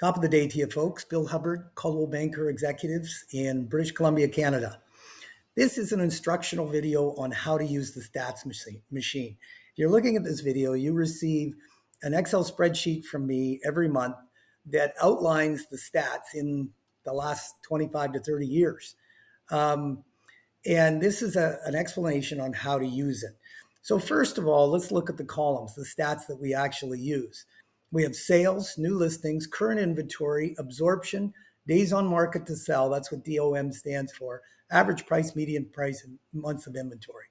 Top of the day to you folks. Bill Hubbard, Coldwell Banker Executives in British Columbia, Canada. This is an instructional video on how to use the stats machine. If you're looking at this video, you receive an Excel spreadsheet from me every month that outlines the stats in the last 25 to 30 years. And this is an explanation on how to use it. So first of all, let's look at the columns, the stats that we actually use. We have sales, new listings, current inventory, absorption, days on market to sell. That's what DOM stands for. Average price, median price, and months of inventory.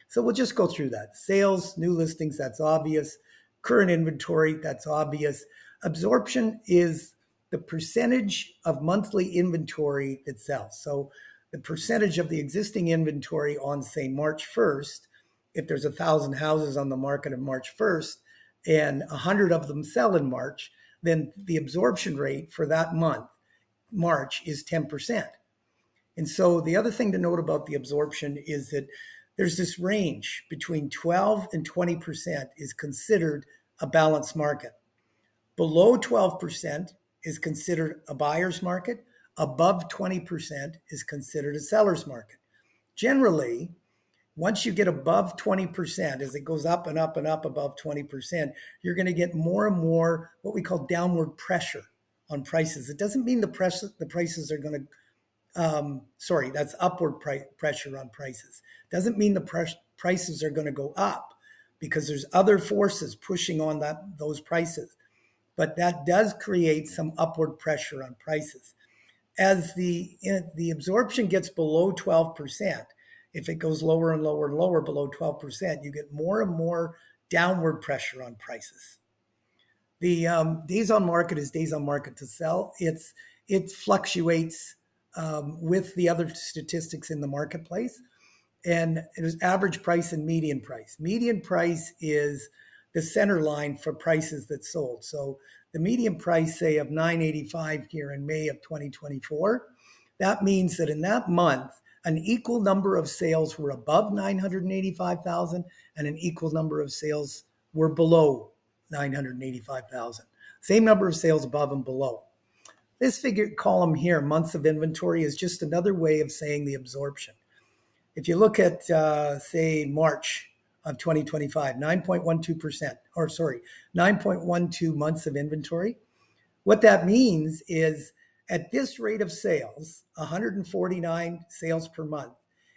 So we'll just go through that. Sales, new listings, that's obvious. Current inventory, that's obvious. Absorption is the percentage of monthly inventory that sells. So the percentage of the existing inventory on, say, March 1st, if there's 1,000 houses on the market on March 1st, and 100 of them sell in March, then the absorption rate for that month, March, is 10%. And so the other thing to note about the absorption is that there's this range between 12 and 20% is considered a balanced market. Below 12% is considered a buyer's market. Above 20% is considered a seller's market. Generally, once you get above 20%, as it goes up and up and up above 20%, you're going to get more and more what we call downward pressure on prices. It doesn't mean the prices are going to, that's upward pressure on prices. Doesn't mean the prices are going to go up because there's other forces pushing on those prices. But that does create some upward pressure on prices. As the absorption gets below 12%, if it goes lower and lower and lower below 12%, you get more and more downward pressure on prices. The days on market is days on market to sell. It fluctuates with the other statistics in the marketplace. And it is average price and median price. Median price is the center line for prices that sold. So the median price, say, of $985 here in May of 2024, that means that in that month, an equal number of sales were above 985,000 and an equal number of sales were below 985,000. Same number of sales above and below. This figure column here, months of inventory, is just another way of saying the absorption. If you look at, say, March of 2025, 9.12 months of inventory. What that means is at this rate of sales, 149 sales per month,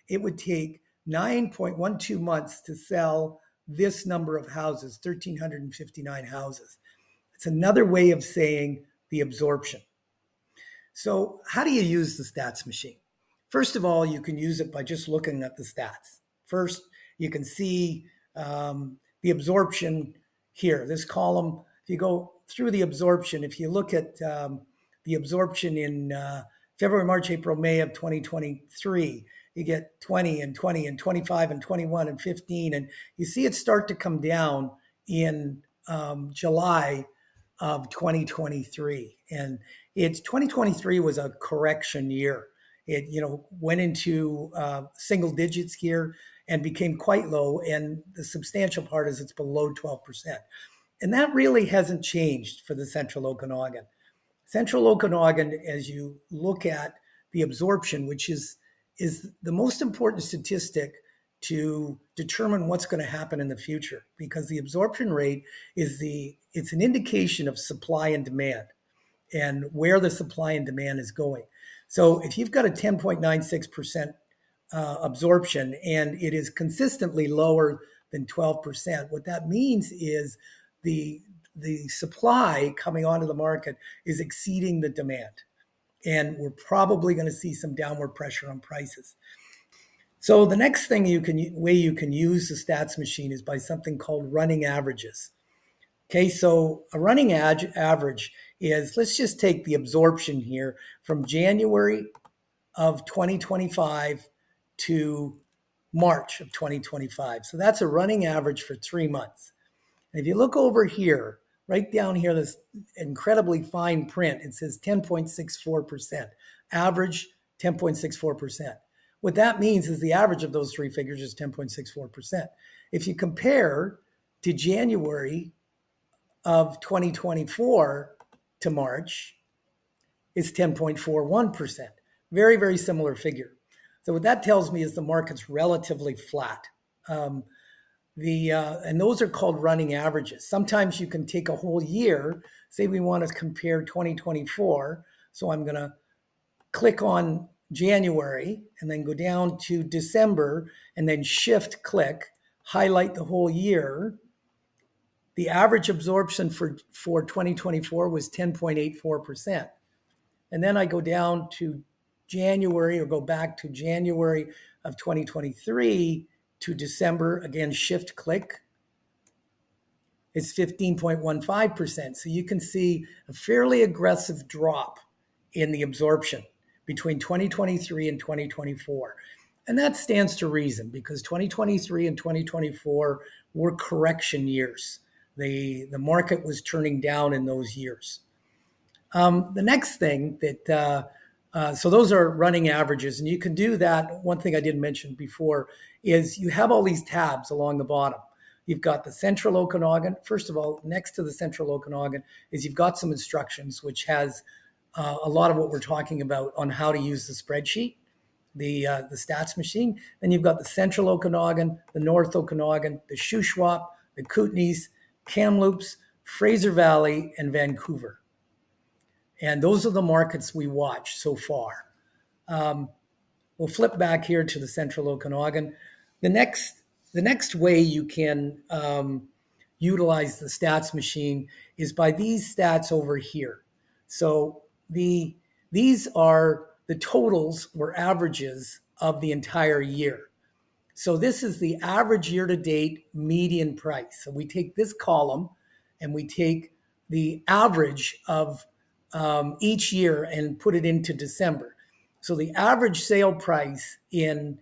it would take 9.12 months to sell this number of houses, 1,359 houses. It's another way of saying the absorption. So how do you use the stats machine? First of all, you can use it by just looking at the stats. First, you can see the absorption here. This column, if you go through the absorption, if you look at the absorption in February, March, April, May of 2023, you get 20 and 20 and 25 and 21 and 15. And you see it start to come down in July of 2023. And 2023 was a correction year. It went into single digits here and became quite low. And the substantial part is it's below 12%. And that really hasn't changed for the Central Okanagan. Central Okanagan, as you look at the absorption, which is the most important statistic to determine what's going to happen in the future, because the absorption rate it's an indication of supply and demand and where the supply and demand is going. So if you've got a 10.96% absorption and it is consistently lower than 12%, what that means is the supply coming onto the market is exceeding the demand. And we're probably going to see some downward pressure on prices. So the next thing way you can use the stats machine is by something called running averages. Okay, so a running average is, let's just take the absorption here from January of 2025 to March of 2025. So that's a running average for 3 months. And if you look over here, right down here, this incredibly fine print, it says 10.64%. Average 10.64%. What that means is the average of those three figures is 10.64%. If you compare to January of 2024 to March, is 10.41%. Very, very similar figure. So what that tells me is the market's relatively flat. And those are called running averages. Sometimes you can take a whole year. Say we want to compare 2024. So I'm going to click on January and then go down to December and then shift click, highlight the whole year. The average absorption for 2024 was 10.84%. And then I go down to January, or go back to January of 2023 to December, again, shift click. It's 15.15%. So you can see a fairly aggressive drop in the absorption between 2023 and 2024. And that stands to reason, because 2023 and 2024 were correction years. The market was turning down in those years. The next thing that, so those are running averages, and you can do that. One thing I didn't mention before is you have all these tabs along the bottom. You've got the Central Okanagan. First of all, next to the Central Okanagan is you've got some instructions, which has a lot of what we're talking about on how to use the spreadsheet, the stats machine. Then you've got the Central Okanagan, the North Okanagan, the Shuswap, the Kootenays, Kamloops, Fraser Valley, and Vancouver. And those are the markets we watch so far. We'll flip back here to the Central Okanagan. The next way you can utilize the stats machine is by these stats over here. So these are the totals or averages of the entire year. So this is the average year-to-date median price. So we take this column and we take the average of each year and put it into December. So the average sale price in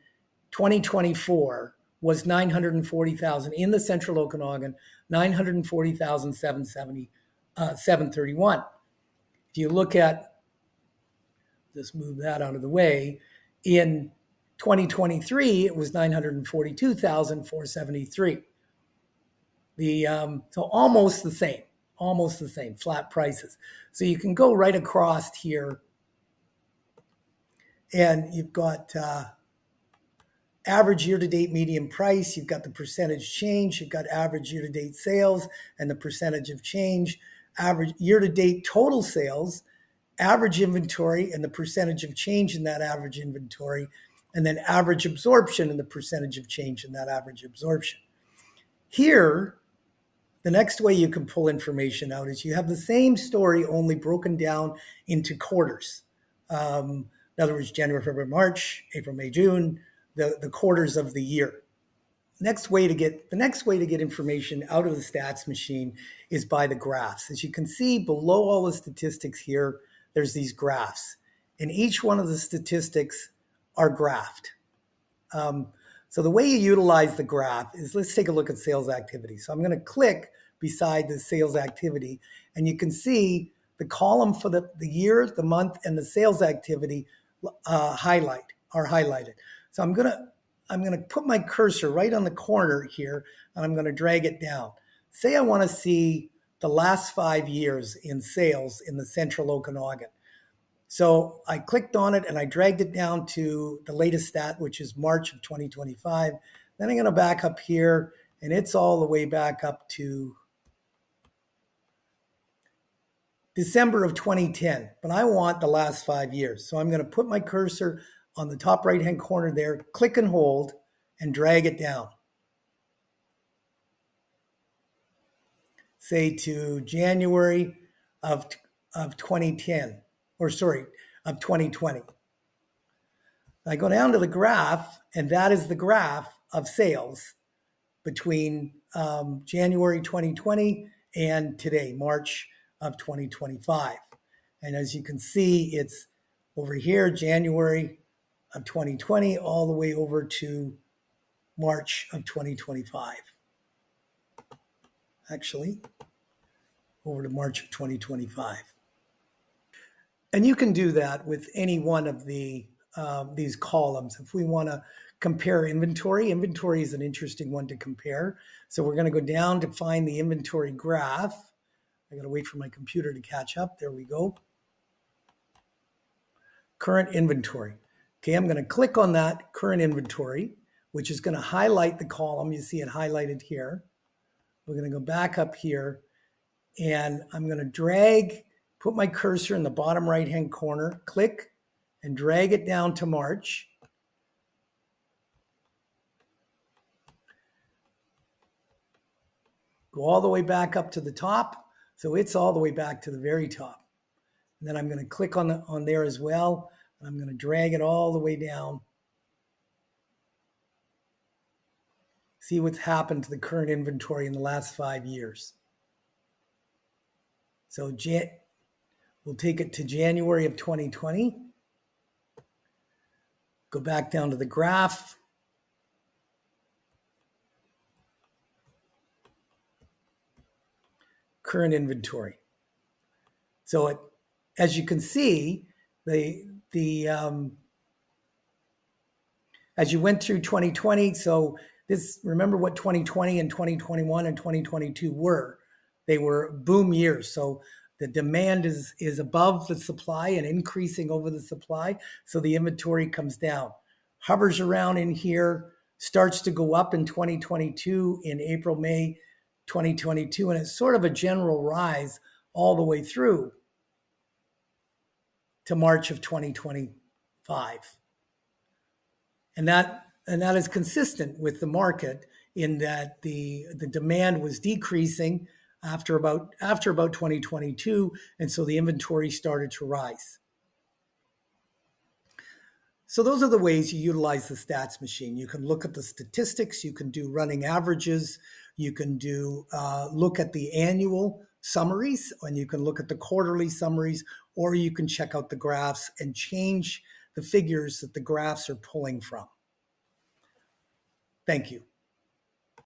2024 was $940,000 in the Central Okanagan, $940,731. If you look at, just move that out of the way, in 2023 it was $942,473. So almost the same, flat prices. So you can go right across here, and you've got average year-to-date median price, you've got the percentage change, you've got average year-to-date sales and the percentage of change, average year-to-date total sales, average inventory and the percentage of change in that average inventory, and then average absorption and the percentage of change in that average absorption. Here, the next way you can pull information out is you have the same story, only broken down into quarters. In other words, January, February, March, April, May, June, the quarters of the year. The next way to get information out of the stats machine is by the graphs. As you can see below all the statistics here, there's these graphs, and each one of the statistics are graphed. So the way you utilize the graph is, let's take a look at sales activity. So I'm going to click beside the sales activity, and you can see the column for the year, the month, and the sales activity are highlighted. So I'm going to put my cursor right on the corner here, and I'm going to drag it down. Say I want to see the last 5 years in sales in the Central Okanagan. So I clicked on it and I dragged it down to the latest stat, which is March of 2025. Then I'm going to back up here, and it's all the way back up to December of 2010. But I want the last 5 years. So I'm going to put my cursor on the top right-hand corner there, click and hold, and drag it down. Say to January of 2010, or sorry, of 2020. I go down to the graph, and that is the graph of sales between January 2020 and today, March of 2025. And as you can see, it's over here, January of 2020, all the way over to March of 2025. Actually, over to March of 2025. And you can do that with any one of these columns. If we want to compare inventory is an interesting one to compare. So we're going to go down to find the inventory graph. I got to wait for my computer to catch up. There we go. current inventory. Okay, I'm going to click on that current inventory, which is going to highlight the column. You see it highlighted here. We're going to go back up here, and I'm going to drag, put my cursor in the bottom right-hand corner, click, and drag it down to March. Go all the way back up to the top. So it's all the way back to the very top. And then I'm going to click on there as well. And I'm going to drag it all the way down. See what's happened to the current inventory in the last 5 years. So we'll take it to January of 2020. Go back down to the graph. Current inventory. So as you can see, as you went through 2020, so remember what 2020 and 2021 and 2022 were. They were boom years. So the demand is above the supply and increasing over the supply. So the inventory comes down, hovers around in here, starts to go up in 2022 in April, May 2022, and it's sort of a general rise all the way through to March of 2025. And that is consistent with the market in that the demand was decreasing after about 2022, and so the inventory started to rise. So those are the ways you utilize the stats machine. You can look at the statistics, you can do running averages, you can do look at the annual summaries, and you can look at the quarterly summaries, or you can check out the graphs and change the figures that the graphs are pulling from. Thank you.